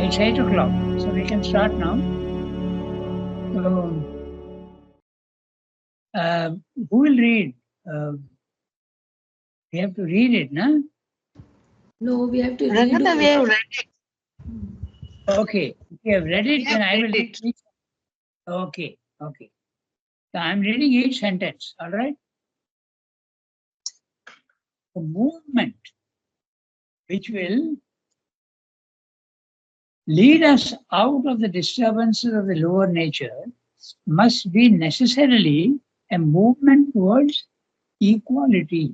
It's 8 o'clock, so we can start now. So, who will read? We have to read it, no? No, we have to read Ranganath, we have read it. Okay, if you have read it, We then have I will read read it. Okay, okay. So I'm reading each sentence, all right? The movement which will lead us out of the disturbances of the lower nature must be necessarily a movement towards equality.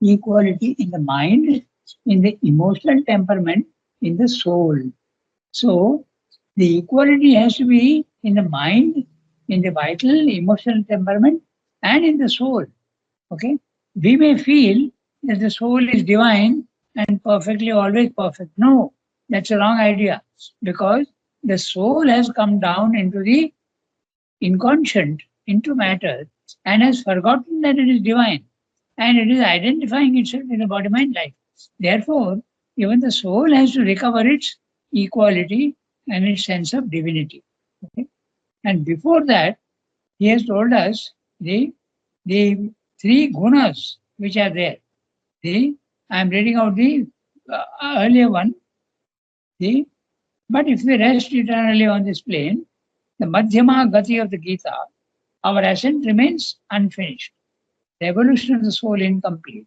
Equality in the mind, in the emotional temperament, in the soul. So the equality has to be in the mind, in the vital, emotional temperament, and in the soul. Okay? We may feel that the soul is divine and perfectly always perfect. No, that's a wrong idea, because the soul has come down into the inconscient, into matter, and has forgotten that it is divine, and it is identifying itself in the body mind life. Therefore, even the soul has to recover its equality and its sense of divinity. Okay? And before that, he has told us the three gunas which are there. I am reading out the earlier one. But if we rest eternally on this plane, the Madhyama Gati of the Gita, our ascent remains unfinished. The evolution of the soul incomplete.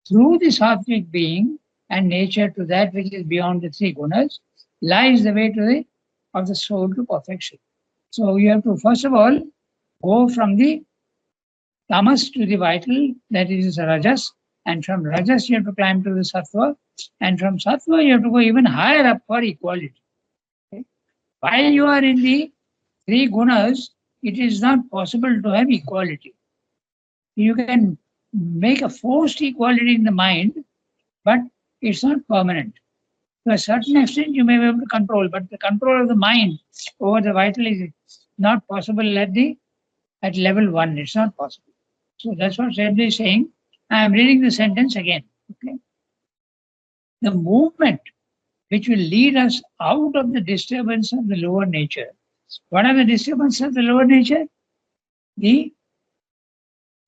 Through the sattvic being and nature to that which is beyond the three gunas, lies the way of the soul to perfection. So you have to first of all go from the tamas to the vital, that is rajas, and from rajas you have to climb to the sattva, and from sattva you have to go even higher up for equality. Okay? While you are in the three gunas, it is not possible to have equality. You can make a forced equality in the mind, but it's not permanent. To a certain extent, you may be able to control, but the control of the mind over the vital is not possible at level 1. It's not possible. So that's what Sebde is saying. I am reading the sentence again. Okay. The movement which will lead us out of the disturbance of the lower nature. What are the disturbances of the lower nature? The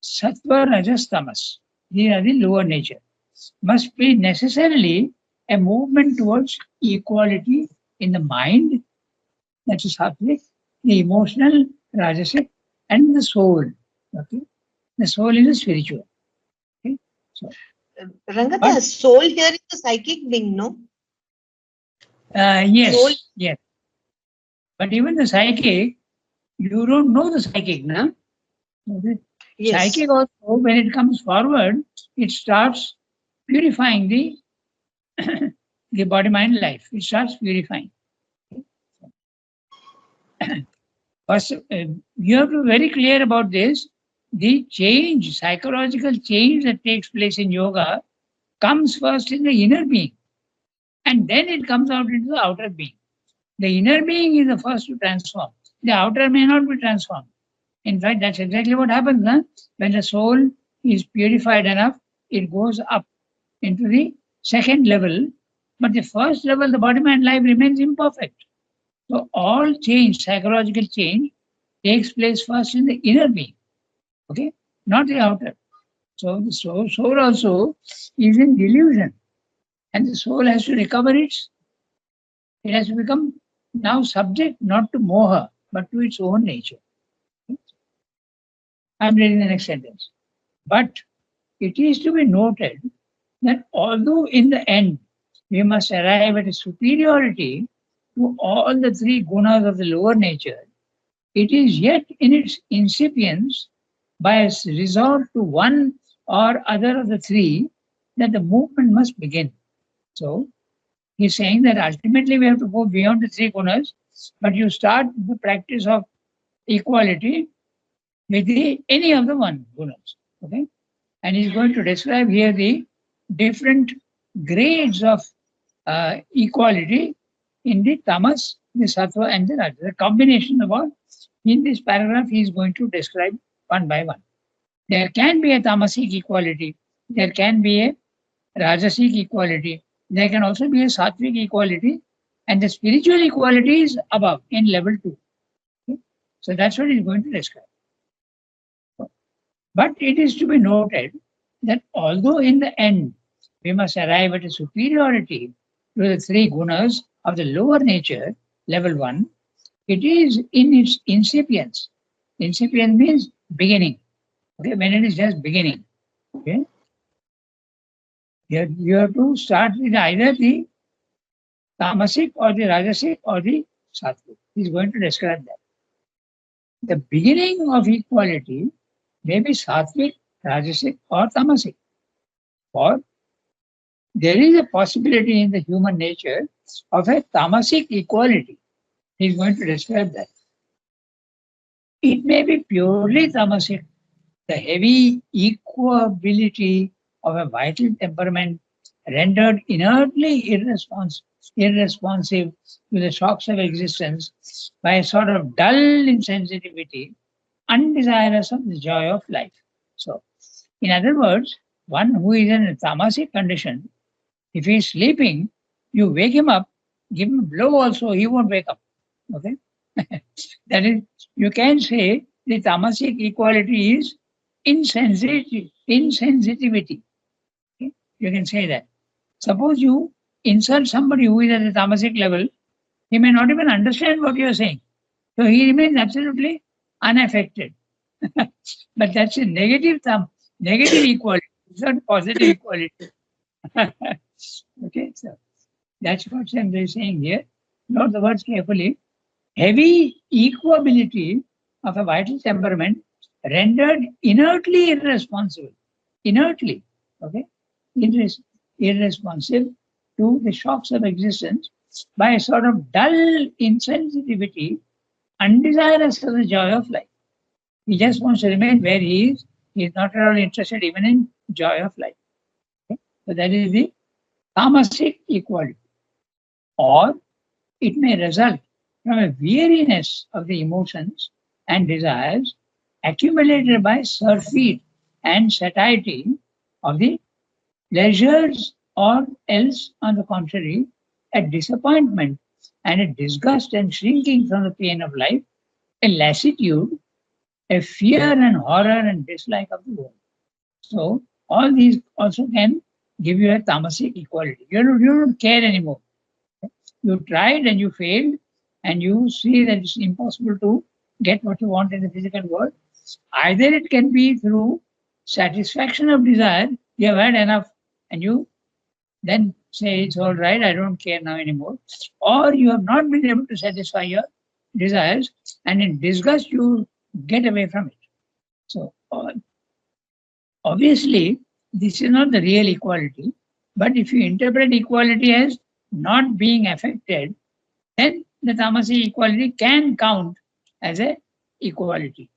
sattva, rajas, tamas. These are the lower nature. Must be necessarily a movement towards equality in the mind, that is sattvic, the emotional, rajasic, and the soul. Okay, the soul is a spiritual. Okay, so Ranganath, soul here is the psychic being, no? yes, Soul. yes. But even the psychic, you don't know the psychic, na? Okay. Yes. Psychic also, when it comes forward, it starts purifying the body mind life. It starts purifying. First, you have to be very clear about this. The change, psychological change that takes place in yoga comes first in the inner being, and then it comes out into the outer being. The inner being is the first to transform. The outer may not be transformed. In fact, that's exactly what happens. Huh? When the soul is purified enough, it goes up into the second level. But the first level, the body mind life remains imperfect. So all change, psychological change, takes place first in the inner being. Okay? Not the outer. So the soul also is in delusion. And the soul has to recover it has to become now subject not to moha, but to its own nature. I'm reading the next sentence. But it is to be noted that although in the end we must arrive at a superiority to all the three gunas of the lower nature, it is yet in its incipience by a resort to one or other of the three that the movement must begin. So he's saying that ultimately we have to go beyond the three gunas, but you start the practice of equality with any of the one gunas. Okay? And he's going to describe here the different grades of equality in the tamas, the sattva, and the rajas. The combination of all. In this paragraph, he is going to describe one by one. There can be a tamasic equality. There can be a rajasic equality. There can also be a sattvic equality. And the spiritual equality is above in level 2. Okay? So that's what he's going to describe. But it is to be noted that although in the end we must arrive at a superiority to the three gunas of the lower nature, level 1, it is in its incipience. Incipient means beginning. Okay, when it is just beginning. Okay, you have to start with either the tamasic or the rajasic or the sattvic. He's going to describe that. The beginning of equality may be sattvic, rajasic, or tamasic. Or there is a possibility in the human nature of a tamasic equality. He's going to describe that. It may be purely tamasic, the heavy equability of a vital temperament rendered inertly irresponsive to the shocks of existence by a sort of dull insensitivity, undesirous of the joy of life. So, in other words, one who is in a tamasic condition, if he is sleeping, you wake him up, give him a blow also, he won't wake up. Okay? That is, you can say the tamasic equality is insensitivity. Okay? You can say that. Suppose you insult somebody who is at the tamasic level, he may not even understand what you are saying. So he remains absolutely unaffected. But that's a negative equality. It's not positive equality. Okay, so that's what I'm saying here. Note the words carefully. Heavy equability of a vital temperament rendered inertly irresponsible. Inertly, okay? Irresponsive to the shocks of existence by a sort of dull insensitivity, undesirous of the joy of life. He just wants to remain where he is. He is not at all interested even in joy of life. Okay? So that is the tamasic equality. Or it may result from a weariness of the emotions and desires accumulated by surfeit and satiety of the pleasures, or else, on the contrary, a disappointment and a disgust and shrinking from the pain of life, a lassitude, a fear and horror and dislike of the world. So all these also can give you a tamasic equality. You don't care anymore. You tried and you failed, and you see that it's impossible to get what you want in the physical world. Either it can be through satisfaction of desire, you have had enough, and you then say it's all right, I don't care now anymore. Or you have not been able to satisfy your desires, and in disgust you get away from it. So obviously, this is not the real equality, but if you interpret equality as not being affected, then the tamasic equality can count as a equality.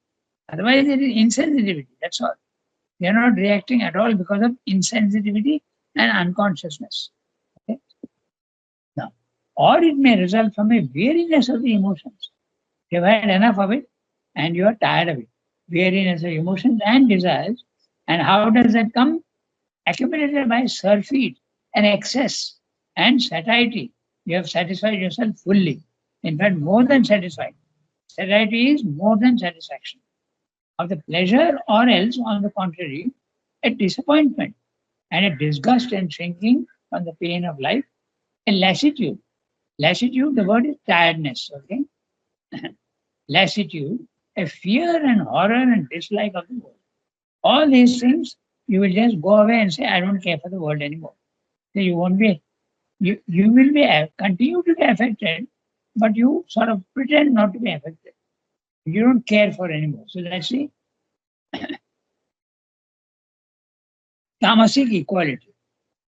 Otherwise, it is insensitivity. That's all. We are not reacting at all because of insensitivity and unconsciousness. Okay? Now, or it may result from a weariness of the emotions. You have had enough of it and you are tired of it. Weariness of emotions and desires. And how does that come? Accumulated by surfeit and excess and satiety. You have satisfied yourself fully. In fact, more than satisfied. Satiety is more than satisfaction of the pleasure, or else, on the contrary, a disappointment and a disgust and shrinking from the pain of life, a lassitude. Lassitude, the word is tiredness, okay? Lassitude, a fear and horror and dislike of the world. All these things, you will just go away and say, I don't care for the world anymore. So you won't be, you will be continue to be affected, but you sort of pretend not to be affected. You don't care for anymore. So that's the tamasic equality.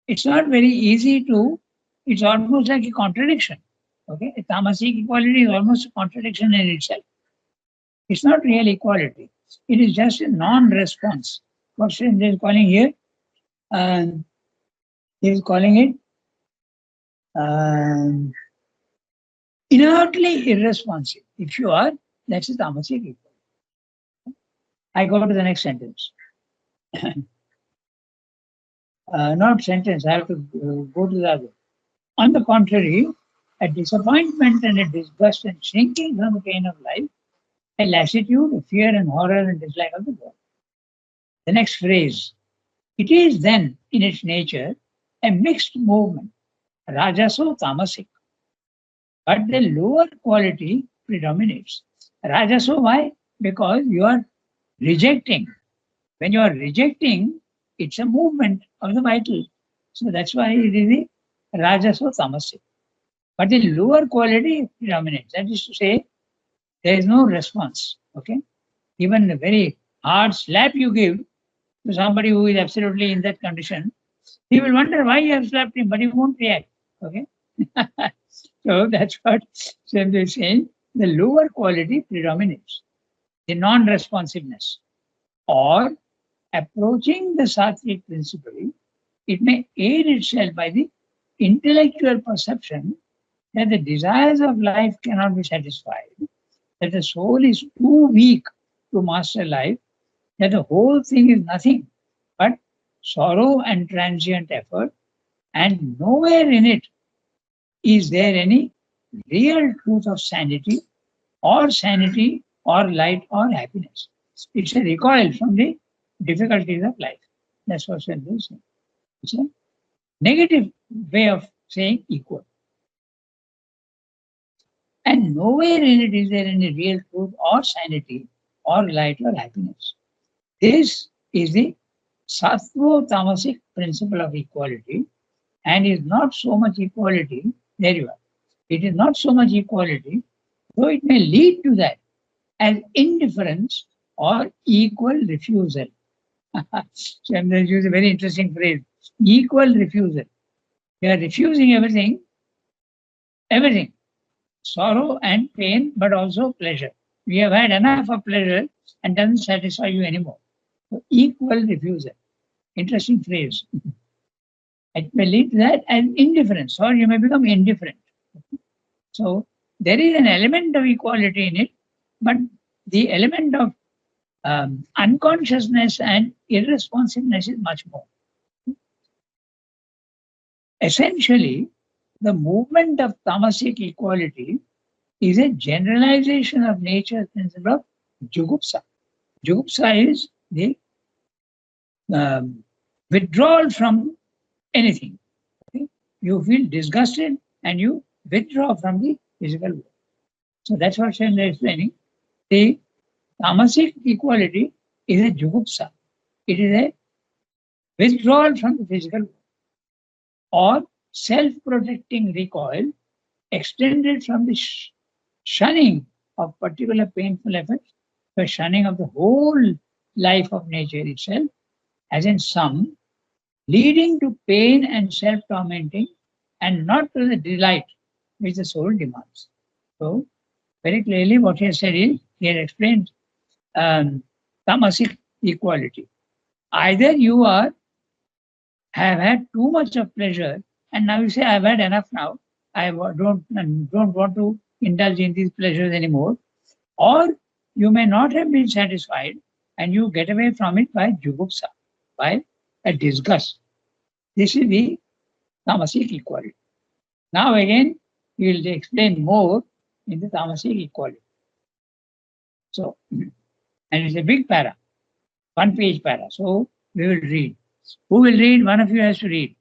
It's not very easy to, it's almost like a contradiction. Okay, a tamasic equality is almost a contradiction in itself. It's not real equality. It is just a non-response. What Srindra is calling here, he is calling it inertly irresponsive. If you are, that's a tamasic equality. I go to the next sentence. Not sentence, I have to go to the other. On the contrary, a disappointment and a disgust and shrinking from the pain of life, a lassitude, a fear and horror and dislike of the world. The next phrase, it is then in its nature a mixed movement, rajaso tamasic, but the lower quality predominates. Rajaso, why? Because you are rejecting. When you are rejecting, it's a movement of the vital. So that's why it is the rajaso tamasic. But the lower quality predominates. That is to say, there is no response. Okay, even a very hard slap you give to somebody who is absolutely in that condition, he will wonder why you have slapped him, but he won't react. Okay, so that's what Sam is saying. The lower quality predominates, the non-responsiveness, or approaching the sattvic principle, it may aid itself by the intellectual perception that the desires of life cannot be satisfied, that the soul is too weak to master life, that the whole thing is nothing but sorrow and transient effort, and nowhere in it is there any real truth of sanity or light or happiness. It's a recoil from the difficulties of life. That's what Sandhu is saying. It's a negative way of saying equal. And nowhere in it is there any real truth or sanity or light or happiness. This is the sattva tamasic principle of equality, and is not so much equality. There you are. It is not so much equality, though it may lead to that, as indifference or equal refusal. So I'm going to use a very interesting phrase, equal refusal. We are refusing everything, sorrow and pain, but also pleasure. We have had enough of pleasure and doesn't satisfy you anymore. So equal refusal. Interesting phrase. It may lead to that and indifference, or you may become indifferent. So there is an element of equality in it, but the element of unconsciousness and irresponsiveness is much more. Essentially, the movement of tamasic equality is a generalization of nature's principle of jugupsa. Jugupsa is the withdrawal from anything. Okay? You feel disgusted and you withdraw from the physical world. So that's what Shen is explaining. The tamasic equality is a jugupsa. It is a withdrawal from the physical world, or self-protecting recoil extended from the shunning of particular painful effects to shunning of the whole life of nature itself, as in some, leading to pain and self-tormenting, and not to the delight which the soul demands. So, very clearly what he has said is, he has explained tamasic equality. Either you have had too much of pleasure, and now you say, I've had enough now, I don't want to indulge in these pleasures anymore, or you may not have been satisfied and you get away from it by jugupsa, by a disgust. This is the tamasic equality. Now again, we will explain more in the tamasic equality. So, and it's a big para, 1-page para. So we will read. Who will read? One of you has to read.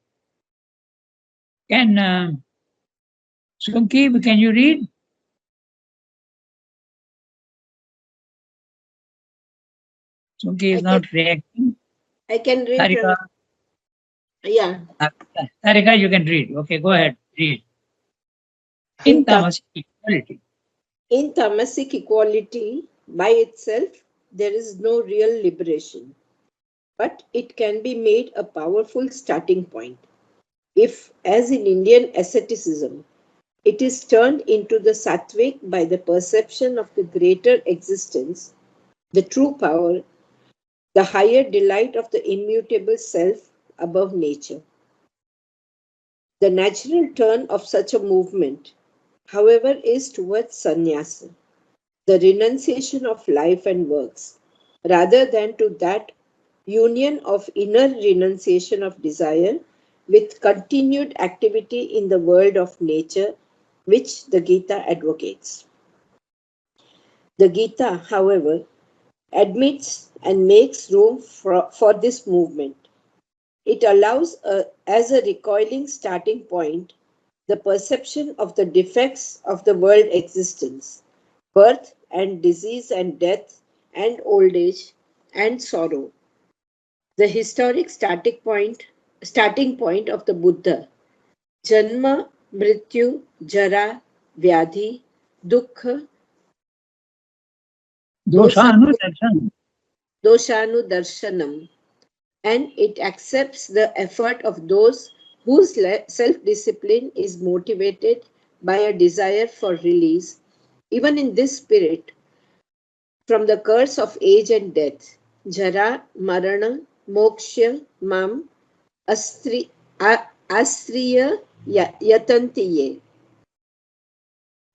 Can Sunki, can you read? Sunki is not reacting. I can read. Sarika, Yeah. Sarika, you can read. Okay, go ahead. Read. In tamasic equality. In tamasic equality, by itself, there is no real liberation, but it can be made a powerful starting point. If, as in Indian asceticism, it is turned into the sattvic by the perception of the greater existence, the true power, the higher delight of the immutable self above nature. The natural turn of such a movement, however, is towards sannyasa, the renunciation of life and works, rather than to that union of inner renunciation of desire with continued activity in the world of nature, which the Gita advocates. The Gita, however, admits and makes room for this movement. It allows, as a recoiling starting point, the perception of the defects of the world existence, birth and disease and death and old age and sorrow. The historic starting point of the Buddha, Janma, Mrityu, Jara, Vyadhi, Dukkha, Doshanu darshan. Doshanu Darshanam, and it accepts the effort of those whose self-discipline is motivated by a desire for release, even in this spirit, from the curse of age and death. Jara, Marana, Moksha, Mam, Asriya Yatantiye.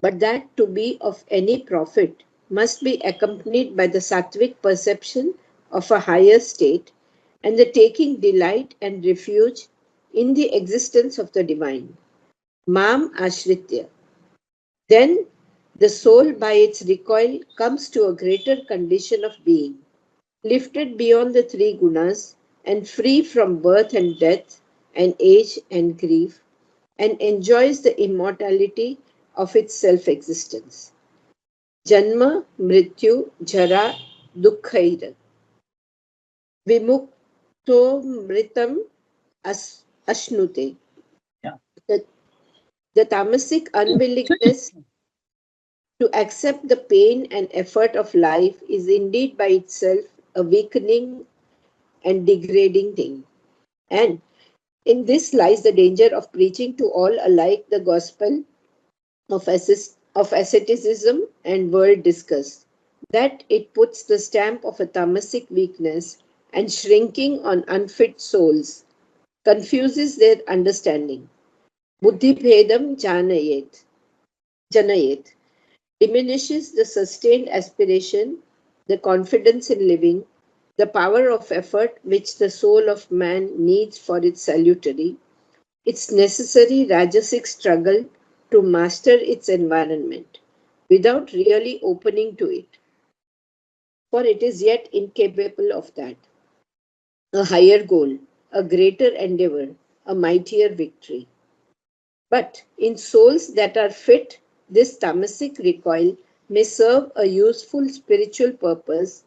But that to be of any profit must be accompanied by the sattvic perception of a higher state and the taking delight and refuge in the existence of the divine. Mam Ashritya. Then the soul by its recoil comes to a greater condition of being, lifted beyond the three gunas and free from birth and death and age and grief, and enjoys the immortality of its self-existence. Janma, Mrityu, Jara, Dukkhaira. Vimukto Mritam Ashnute. Yeah. The tamasic unwillingness to accept the pain and effort of life is indeed by itself a weakening and degrading thing. And in this lies the danger of preaching to all alike the gospel of asceticism and world disgust, that it puts the stamp of a tamasic weakness and shrinking on unfit souls, confuses their understanding. Buddhi bhedam janayet, diminishes the sustained aspiration, the confidence in living, the power of effort which the soul of man needs for its salutary, its necessary rajasic struggle to master its environment, without really opening to it, for it is yet incapable of that. A higher goal, a greater endeavor, a mightier victory. But in souls that are fit, this tamasic recoil may serve a useful spiritual purpose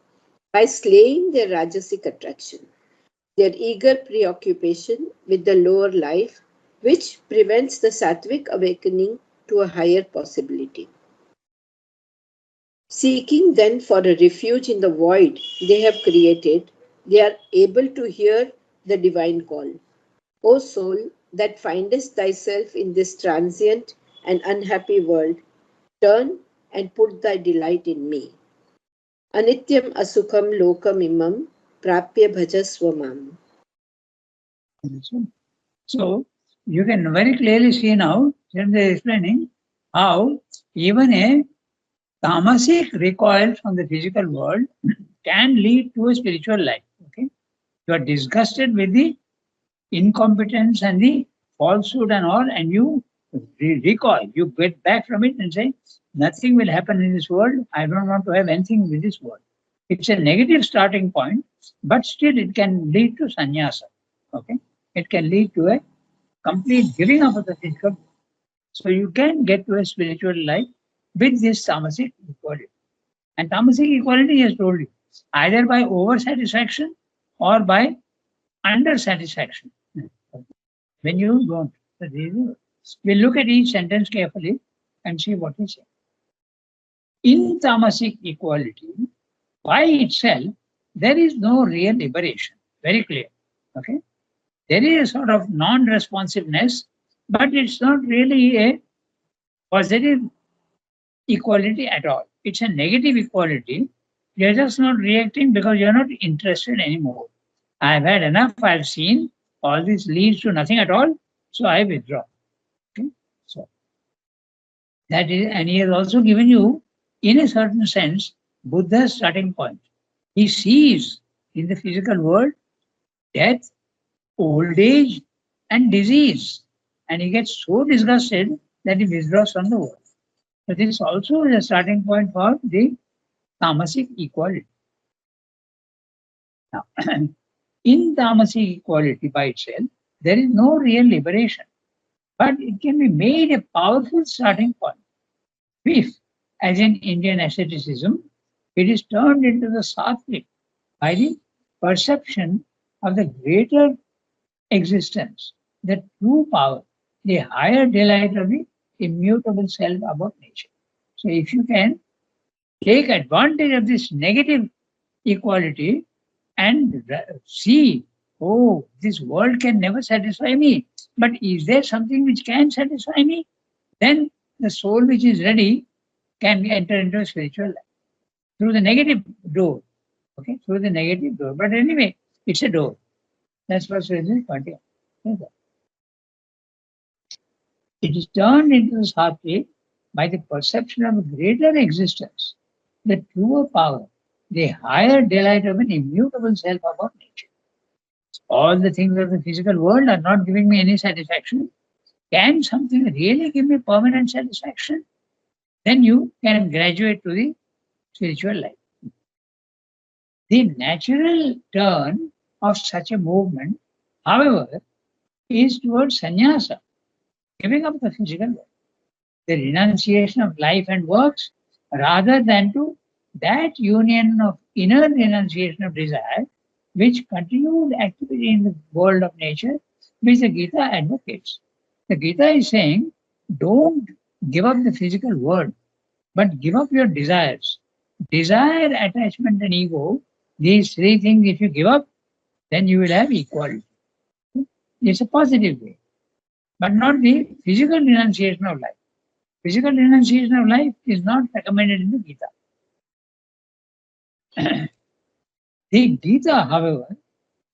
by slaying their rajasic attraction, their eager preoccupation with the lower life, which prevents the sattvic awakening to a higher possibility. Seeking then for a refuge in the void they have created, they are able to hear the divine call. O soul, that findest thyself in this transient and unhappy world, turn and put thy delight in me. Anityam asukham lokam imam prapya bhajasva mam. So you can very clearly see now, when they are explaining how even a tamasic recoil from the physical world can lead to a spiritual life. Okay, you are disgusted with the incompetence and the falsehood and all, and you recoil, you get back from it and say, nothing will happen in this world. I don't want to have anything with this world. It's a negative starting point, but still it can lead to sannyasa. Okay, it can lead to a complete giving up of the physical. So you can get to a spiritual life with this tamasic equality. And tamasic equality has told you either by over satisfaction or by under satisfaction. When you don't. We'll look at each sentence carefully and see what he said. In tamasic equality, by itself, there is no real liberation. Very clear. Okay. There is a sort of non-responsiveness, but it's not really a positive equality at all. It's a negative equality. You're just not reacting because you're not interested anymore. I've had enough. I've seen all this leads to nothing at all. So I withdraw. Okay. So that is, and he has also given you, in a certain sense, Buddha's starting point. He sees in the physical world death, old age, and disease. And he gets so disgusted that it withdraws from the world. So this also is a starting point for the tamasic equality. Now, in tamasic equality by itself, there is no real liberation, but it can be made a powerful starting point if, as in Indian asceticism, it is turned into the sattvic by the perception of the greater existence, the true power, the higher delight of the immutable self above nature. So if you can take advantage of this negative equality and see, oh, this world can never satisfy me, but is there something which can satisfy me? Then the soul which is ready can enter into a spiritual life through the negative door. Okay, through the negative door. But anyway, it's a door. That's what Sridhar is pointing out. It is turned into the sattvic by the perception of a greater existence, the truer power, the higher delight of an immutable self above nature. All the things of the physical world are not giving me any satisfaction. Can something really give me permanent satisfaction? Then you can graduate to the spiritual life. The natural turn of such a movement, however, is towards sannyasa, giving up the physical world, the renunciation of life and works, rather than to that union of inner renunciation of desire, which continued activity in the world of nature, which the Gita advocates. The Gita is saying, don't give up the physical world, but give up your desires. Desire, attachment, and ego, these three things, if you give up, then you will have equality. It's a positive way, but not the physical renunciation of life. Physical renunciation of life is not recommended in the Gita. The Gita, however,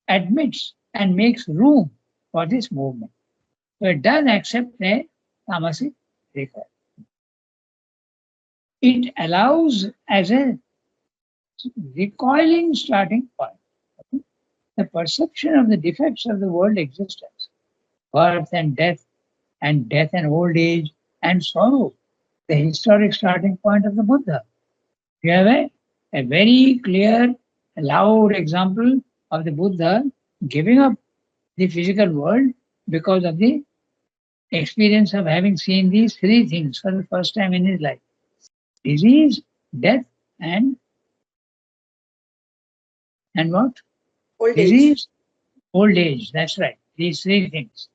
admits and makes room for this movement. So it does accept a tamasic record. It allows as a recoiling starting point the perception of the defects of the world existence, birth and death and old age and sorrow, the historic starting point of the Buddha. You have a very clear, loud example of the Buddha giving up the physical world because of the experience of having seen these three things for the first time in his life: disease, death, and what? Old age. Disease, old age. That's right. These three things.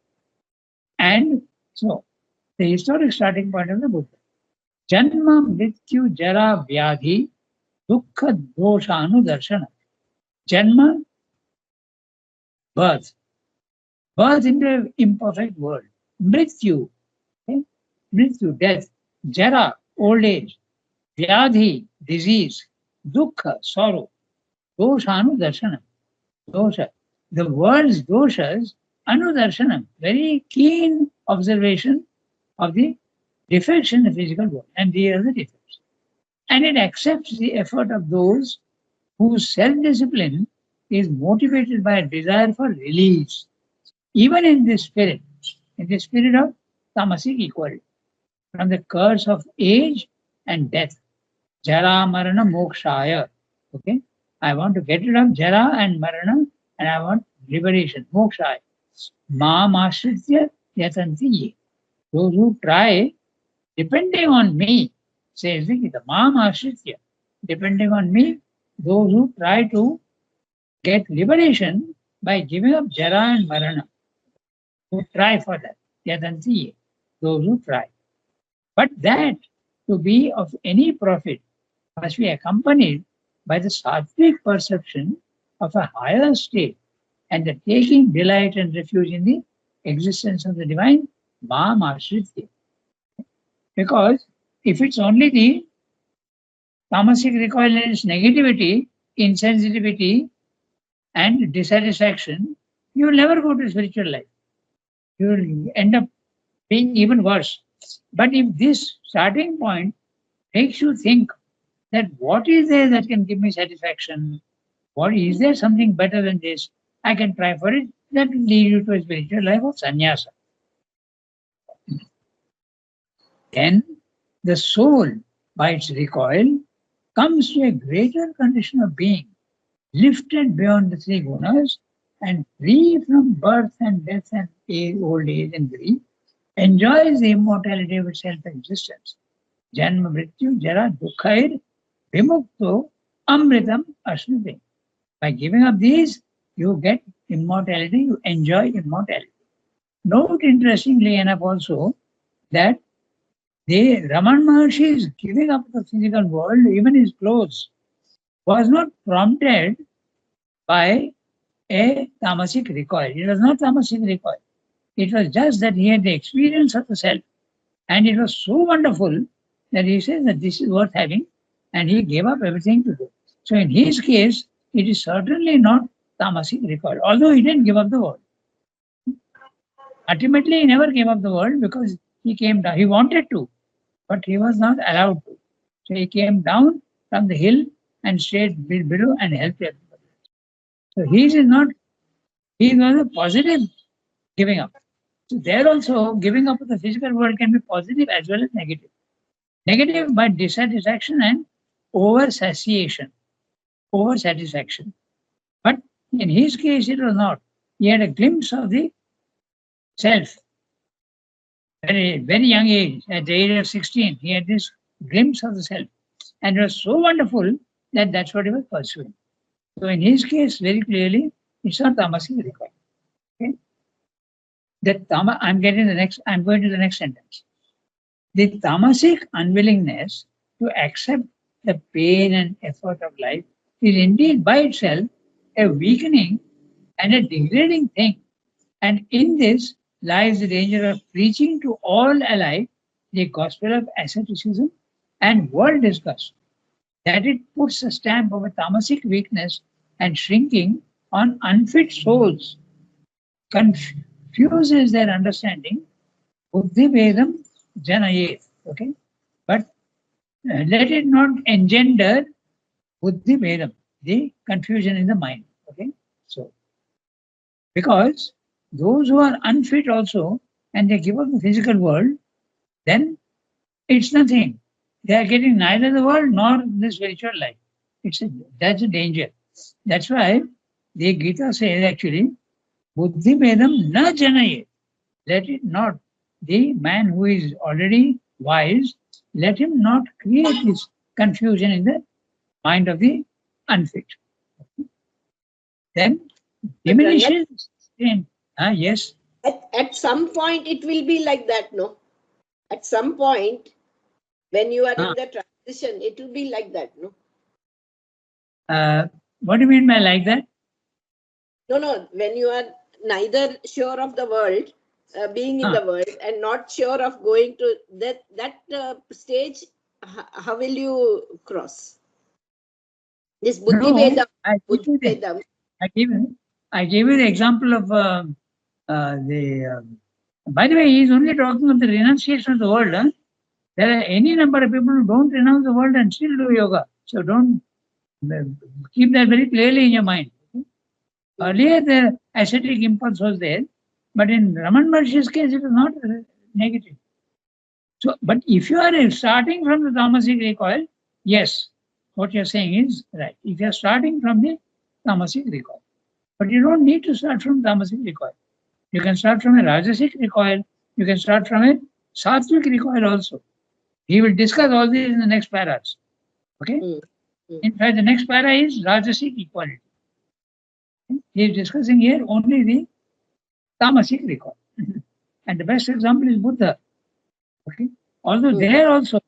And so, the historic starting point of the Buddha. Janma, Mrityu, Jara, Vyadhi, Dukkha, Dosha, Anudarshana. Janma, birth. Birth into an imperfect world. Mrityu, okay? Mrityu, death. Jara, old age. Vyadhi, disease. Dukkha, sorrow. Dosha, Anudarshana. Dosha. The world's doshas, Anudarshanam, very keen observation of the defects in the physical world, and these are the defects. And it accepts the effort of those whose self-discipline is motivated by a desire for release, even in the spirit of tamasic equality, from the curse of age and death. Jara, Marana, Mokshaya. Okay? I want to get rid of Jara and Marana, and I want liberation, Mokshaya. Maam ashritya yatanti ye. Those who try, depending on me, says the Gita, Maam ashritya, depending on me, those who try to get liberation by giving up Jara and Marana, who try for that, yatanti ye, those who try. But that, to be of any profit, must be accompanied by the sattvic perception of a higher state and the taking delight and refuge in the existence of the divine, Maam Ashritya. Because if it's only the tamasic recoilance, negativity, insensitivity, and dissatisfaction, you will never go to spiritual life. You will end up being even worse. But if this starting point makes you think that what is there that can give me satisfaction? What is there something better than this? I can try for it. That will lead you to a spiritual life of sannyasa. then the soul, by its recoil, comes to a greater condition of being, lifted beyond the three gunas and free from birth and death and old age and grief, enjoys the immortality of its self-existence. Janma mrityu jara dukhair vimukto amritam asnute. By giving up these, you get immortality, you enjoy immortality. Note interestingly enough also that the Raman Maharshi's giving up the physical world, even his clothes, was not prompted by a tamasic recoil. It was not tamasic recoil. It was just that he had the experience of the self. And it was so wonderful that he says that this is worth having, and he gave up everything to do. So in his case, it is certainly not tamasic recoil, although he didn't give up the world. Ultimately, he never gave up the world because he came down. He wanted to, but he was not allowed to. So he came down from the hill and stayed below and helped everybody. So his is not, he was a positive giving up. So there also, giving up of the physical world can be positive as well as negative. Negative by dissatisfaction and over-satiation, over-satisfaction. But in his case, it was not. He had a glimpse of the self. Very young age, at the age of 16, he had this glimpse of the self. And it was so wonderful that that's what he was pursuing. So in his case, very clearly, it's not tamasic recoil. Okay? I'm going to the next sentence. The tamasic unwillingness to accept the pain and effort of life is indeed by itself a weakening and a degrading thing. And in this lies the danger of preaching to all alike the gospel of asceticism and world disgust, that it puts a stamp of a tamasic weakness and shrinking on unfit souls, confuses their understanding, buddhi vedam janayet, okay? But let it not engender buddhi vedam, the confusion in the mind, okay? So, because those who are unfit also, and they give up the physical world, then it's nothing. They are getting neither the world nor the spiritual life. That's a danger. That's why the Gita says actually, buddhi vedam na janayet. Let it not. The man who is already wise, let him not create this confusion in the mind of the unfit. Then diminishes. Yes. At some point, it will be like that, no? At some point, when you are in the transition, it will be like that, no? What do you mean by like that? No. When you are neither sure of the world, being in the world, and not sure of going to that stage, how will you cross? This buddhi vedam. I gave you the example of by the way, he is only talking of the renunciation of the world. Huh? There are any number of people who don't renounce the world and still do yoga. So don't keep that very clearly in your mind. Okay? Earlier, the ascetic impulse was there, but in Raman Maharshi's case, it was not negative. So, but if you are starting from the tamasic recoil, yes, what you're saying is right. If you're starting from the tamasic recoil, but you don't need to start from tamasic recoil. You can start from a rajasic recoil. You can start from a sattvic recoil also. He will discuss all this in the next paras. Okay? In fact, the next para is rajasic equality. He is discussing here only the tamasic recoil. And the best example is Buddha. Okay? Although there also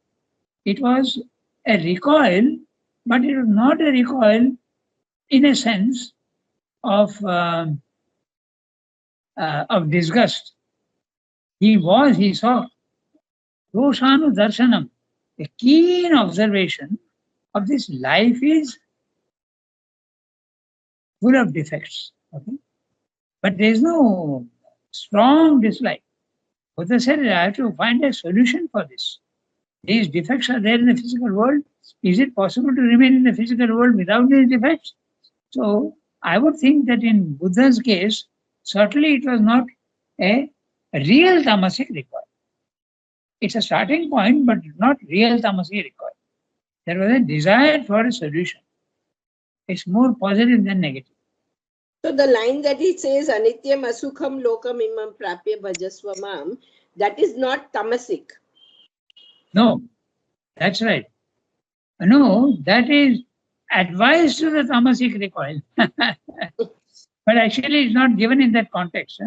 it was a recoil, but it was not a recoil in a sense of disgust. He saw Doshanu Darshanam, a keen observation of this life is full of defects. Okay? But there is no strong dislike. Buddha said, I have to find a solution for this. These defects are there in the physical world. Is it possible to remain in the physical world without these defects? So I would think that in Buddha's case, certainly it was not a real tamasic recoil. It's a starting point, but not real tamasic recoil. There was a desire for a solution. It's more positive than negative. So the line that he says, Anityam Asukham Lokam Imam Prapya Bhajasvamam, that is not tamasic. No, that's right. No, that is advice to the tamasic recoil. But actually, it's not given in that context.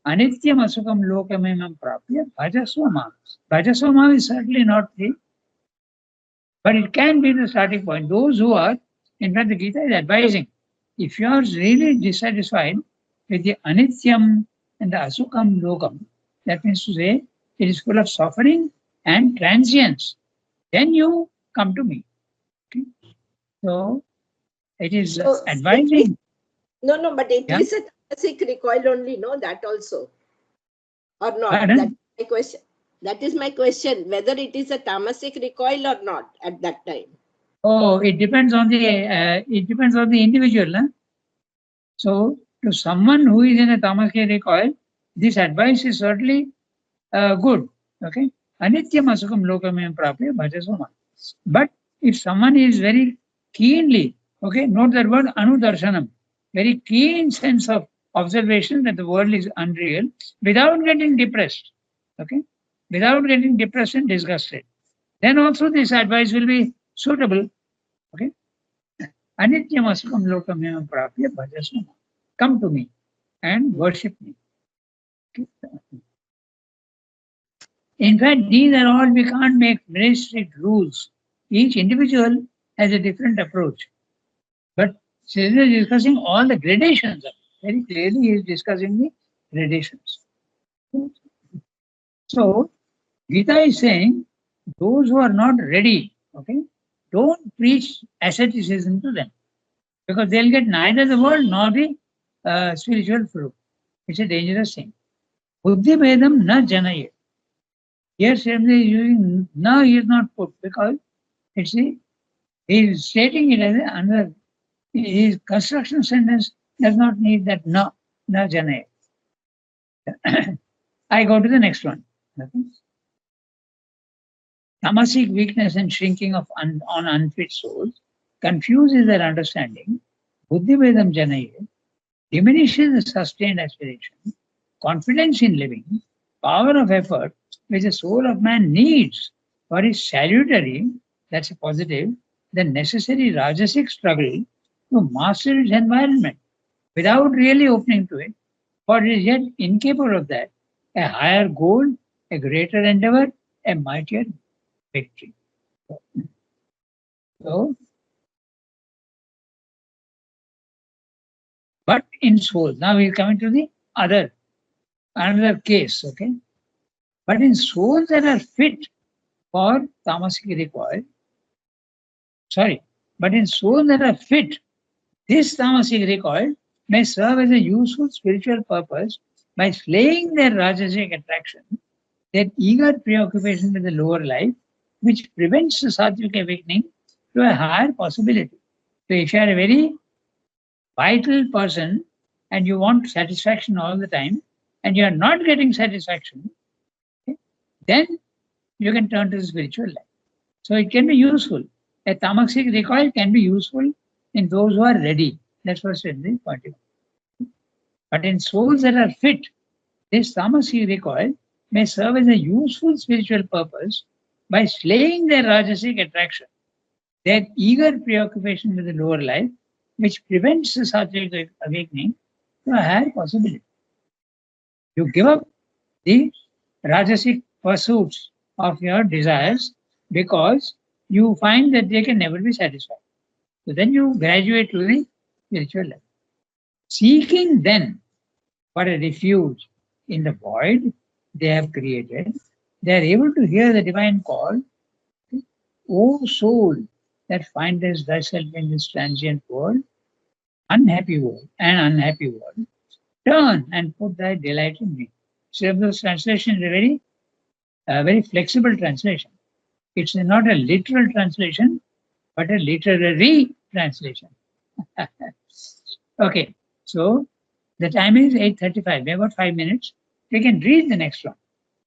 Anityam asukam lokamemam prapya bhajasvama. Bhajasvama is certainly not the, but it can be the starting point. Those who are, in fact, the Gita is advising, if you are really dissatisfied with the anityam and the asukam lokam, that means to say it is full of suffering and transience, then you come to me. Okay? So it is So advising. No, but it Yeah. is a tamasic recoil only, no? That also. Or not? Pardon? That's my question. That is my question, whether it is a tamasic recoil or not at that time. Oh, it depends on the individual. Huh? So to someone who is in a tamasic recoil, this advice is certainly good. Okay. Anityam asukam lokamem prapya bhajasvama. But if someone is very keenly, okay, note that word anudarshanam, very keen sense of observation that the world is unreal without getting depressed, okay, without getting depressed and disgusted, then also this advice will be suitable. Okay. Anityam asukam lokamem prapya bhajasvama. Come to me and worship me. Okay. In fact, these are all, we can't make very strict rules. Each individual has a different approach. But Sridhar is discussing all the gradations. Very clearly, he is discussing the gradations. So, Gita is saying, those who are not ready, okay, don't preach asceticism to them, because they'll get neither the world nor the spiritual fruit. It's a dangerous thing. Buddhi vedam na janayet. Here, Sridhar is using na, he is not put, because it's the, he is stating it as another. His construction sentence does not need that na janayet. I go to the next one. Okay. Tamasic weakness and shrinking of on unfit souls confuses their understanding. Buddhivedam janayet diminishes the sustained aspiration, confidence in living, power of effort which the soul of man needs for his salutary, that's a positive, the necessary rajasic struggle to master its environment without really opening to it, for it is yet incapable of that, a higher goal, a greater endeavor, a mightier victory. So, but in souls, now we are coming to the another case, okay? But in souls that are fit for tamasic recoil, but in souls that are fit, this tamasic recoil may serve as a useful spiritual purpose by slaying their rajasic attraction, their eager preoccupation with the lower life, which prevents the sattvic awakening to a higher possibility. So if you are a very vital person and you want satisfaction all the time and you are not getting satisfaction, okay, then you can turn to the spiritual life. So it can be useful. A tamasic recoil can be useful in those who are ready. That's what said the point. But in souls that are fit, this tamasic recoil may serve as a useful spiritual purpose by slaying their rajasic attraction, their eager preoccupation with the lower life, which prevents the sattvic awakening to a higher possibility. You give up the rajasic pursuits of your desires because you find that they can never be satisfied. So then you graduate to the spiritual life. Seeking then for a refuge in the void they have created, they are able to hear the divine call, O soul that findest thyself in this transient world, unhappy world, turn and put thy delight in me. Srivada's translation is a very flexible translation. It's not a literal translation, but a literary translation. Okay, so the time is 8:35. We have got 5 minutes. We can read the next one,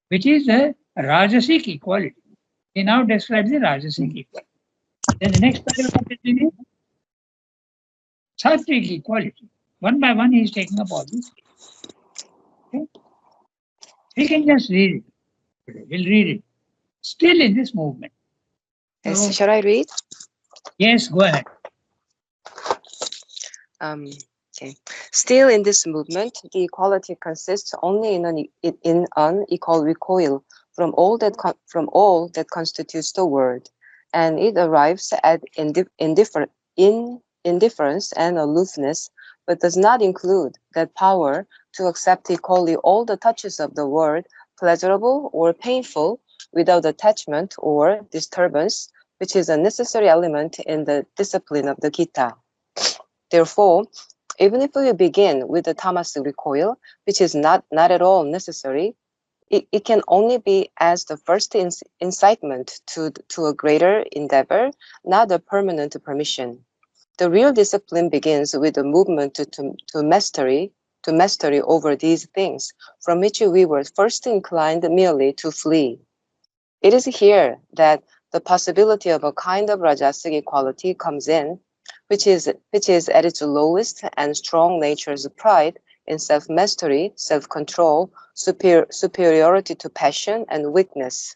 which is the Rajasic equality. He now describes the Rajasic equality. Then the next paragraph is the Sattvic equality. One by one, he is taking up all these. Okay? We can just read it. We'll read it. Still in this movement. Yes, So, shall I read? yes, go ahead. Okay. Still in this movement, the equality consists only in an equal recoil from all that constitutes the world, and it arrives at indifference and aloofness, but does not include that power to accept equally all the touches of the world, pleasurable or painful, without attachment or disturbance, which is a necessary element in the discipline of the Gita. Therefore, even if we begin with the tamasic recoil, which is not at all necessary, it can only be as the first incitement to a greater endeavor, not a permanent permission. The real discipline begins with the movement to mastery over these things, from which we were first inclined merely to flee. It is here that the possibility of a kind of rajasic equality comes in, which is at its lowest and strong nature's pride in self-mastery, self-control, superiority to passion and weakness.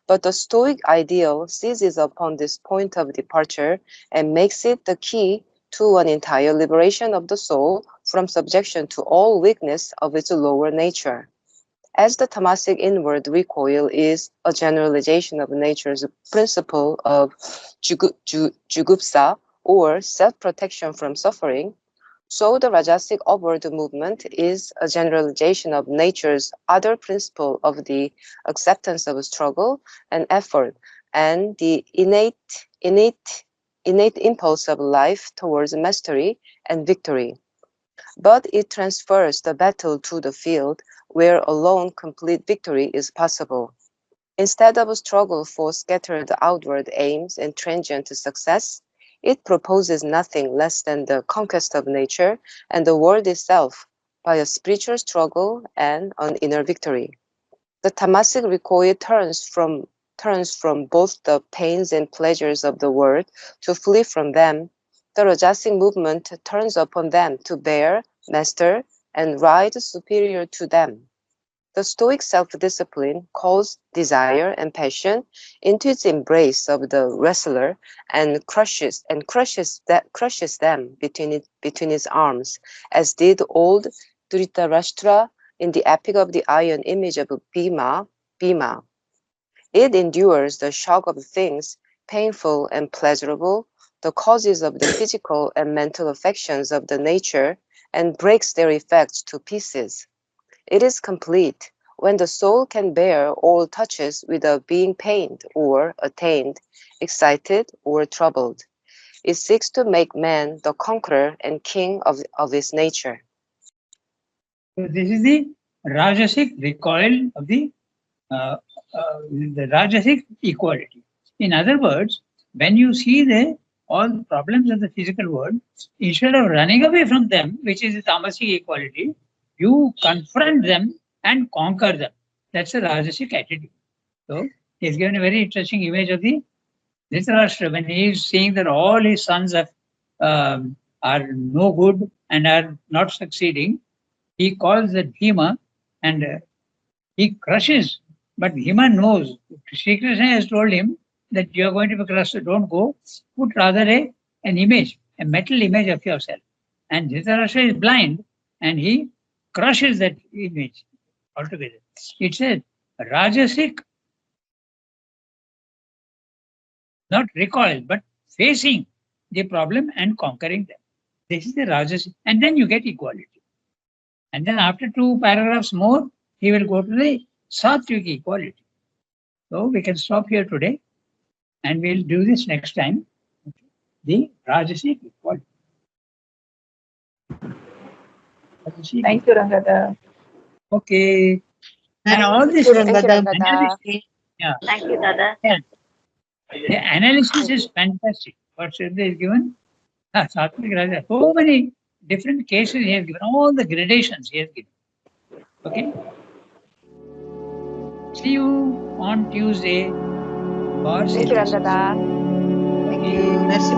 But the Stoic ideal seizes upon this point of departure and makes it the key to an entire liberation of the soul from subjection to all weakness of its lower nature. As the tamasic inward recoil is a generalization of nature's principle of jugupsa, or self-protection from suffering, so the rajasic upward movement is a generalization of nature's other principle of the acceptance of struggle and effort and the innate impulse of life towards mastery and victory. But it transfers the battle to the field where alone complete victory is possible. Instead of a struggle for scattered outward aims and transient success, it proposes nothing less than the conquest of nature and the world itself by a spiritual struggle and an inner victory. The tamasic recoil turns from both the pains and pleasures of the world to flee from them. The rajasic movement turns upon them to bear, master, and ride superior to them. The Stoic self-discipline calls desire and passion into its embrace of the wrestler and crushes them between its arms, as did old Dhritarashtra in the epic of the iron image of Bhima. It endures the shock of things, painful and pleasurable, the causes of the physical and mental affections of the nature, and breaks their effects to pieces. It is complete when the soul can bear all touches without being pained or attained, excited or troubled. It seeks to make man the conqueror and king of his nature. So this is the Rajasic recoil of the Rajasic equality. In other words, when you see all the problems of the physical world, instead of running away from them, which is the tamasic equality, you confront them and conquer them. That's a Rajasic attitude. So he's given a very interesting image of the Dhritarashtra when he is seeing that all his sons are no good and are not succeeding. He calls the Bhima and he crushes. But Bhima knows. Sri Krishna has told him that you are going to be crushed, so don't go. Put rather an image, a metal image of yourself. And Dhritarashtra is blind and he crushes that image altogether. It's a Rajasic, not recoil, but facing the problem and conquering them. This is the Rajasic. And then you get equality. And then after 2 paragraphs more, he will go to the Sattvic equality. So we can stop here today and we'll do this next time. The Rajasic equality. Thank you, Ranganath. Okay. And all this Thank you, Ranganath. Ranganath. yeah, Thank you, Dada. the analysis is fantastic. What Siddha is given, Sattvic Raja, so many different cases he has given, all the gradations he has given. Okay. See you. on Tuesday. God Thank you, bless. Rangada. Thank you. Merci.